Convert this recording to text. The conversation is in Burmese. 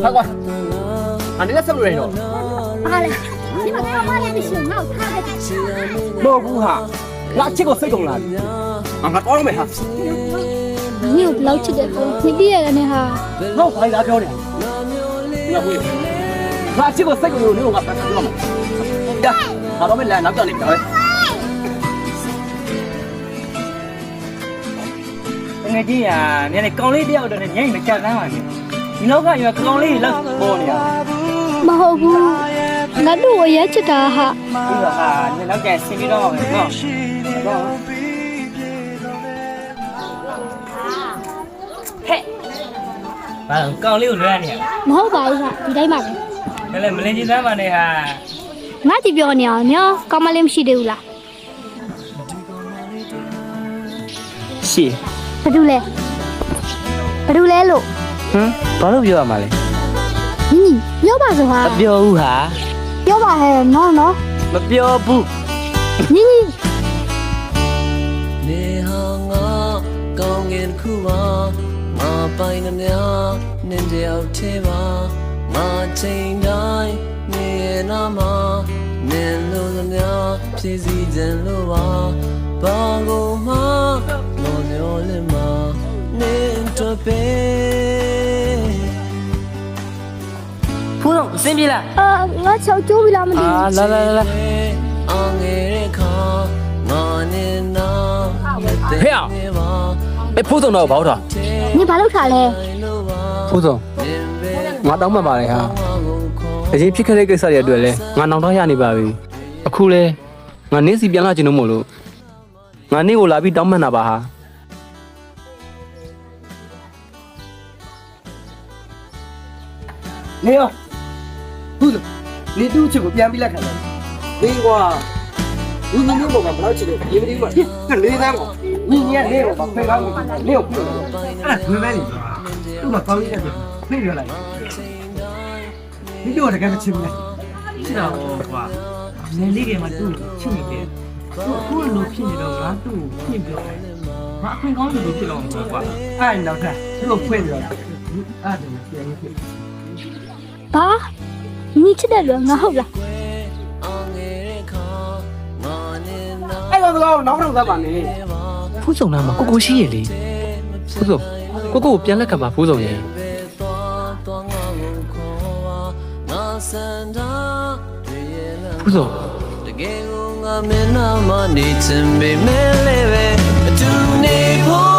快过，啊，你那什么人哦？好嘞，你把他妈来的熊猫他给老姑哈，那这个谁懂了？啊，我多没哈，你有老吃的多，你厉害呢哈。我怀疑他漂亮，那不有，那这个谁懂你我看看了吗？呀，那他们来那个里边。ငယ်ကြီးอ่ะနည်းကောင်လေးတယောက်တော့ညင်မကြမ်းမ်းပါနဲ့ဒီလောကကြီးကကောင်လေးလောက်ပေါ်နေတာ မဟုတ်ဘူးငါတို့ရဲ့ချစ်တာဟာ ပြီးတော့ဟာညလောက်ကဆင်းပြီးတော့မယ်နော်ဟဲ့ဘာလို့ကောင်လေးကိုလွှဲနေရ မဟုတ်ပါဘူးဟာဒီတိုင်းပါပဲ လဲမလင်းကြီးသမ်းပါနဲ့ဟာ ငါကြည့်ပြောနေအောင်ညကောင်းမလေးမရှိသေးဘူးလား ရှေ့ ဘာလို့လဲလို့ ဟမ်ဘာလို့ပြောရမှာလဲ ညီညီပြောပါစဟာ မပြောဘူးဟာ ပြောပါဟဲ့နော် မပြောဘူး ညီညီ နေဟာငါကောင်းငင်ခုပါငါပိုင်နှမြနင်းတယောက်သေးပါငါချိန်တိုင်းနေရနာမှာနင်းလို့သမျှဖြည့်စည်ခြင်းလို့ပါဘာကိုမှလောမျောလင်းမှာနင်းတော့ပဲ ဖူးတော့အစင်းပြေးလား ငါချောက်ကျိုးပြီလားမသိ အာလာလာလာ အောင်ငယ်တဲ့ခါငါနေနာဟဲ့哎，普通的包的， ဘူးညီဘာလုပ်ထားလဲ 普通，我当妈妈的哈，而且皮克那个啥也对嘞，我弄到下你爸比，哭嘞，我那是变了就那么了，我那个拉比当妈那把哈。你好，普通，你都去过边边来看了？你话，你我把不老去的，因为你话，跟你那个，你我把快干过，你有不了，哎，没买你，都把高一点的，没人来。你对我这个亲不？ ချစ်တာဟောကွာနည်းလေးတွေမှာသူ့ကိုချစ်နေတယ်သူအခုလိုဖြစ်နေတော့ငါသူ့ကိုဖြင့်ပြောတယ်ငါအခွင့်ကောင်းလို့ဖြစ်တော့မှာကွာ 哎，老太，这个会的，啊，对，别别。 ဘာညီချစ်တဲ့လူငါဟုတ်လား 哎，我这个老不能咋办呢？ ဖူးစုံနာမှာကိုကိုရှိရလေဖူးစုံကိုကိုပြန်လက်ကမှာဖူးစုံရေ ဖူးစုံ တကယ်ကိုငါမင်းနာမနေချင်ပေမဲ့လည်းပဲအတူနေဖို့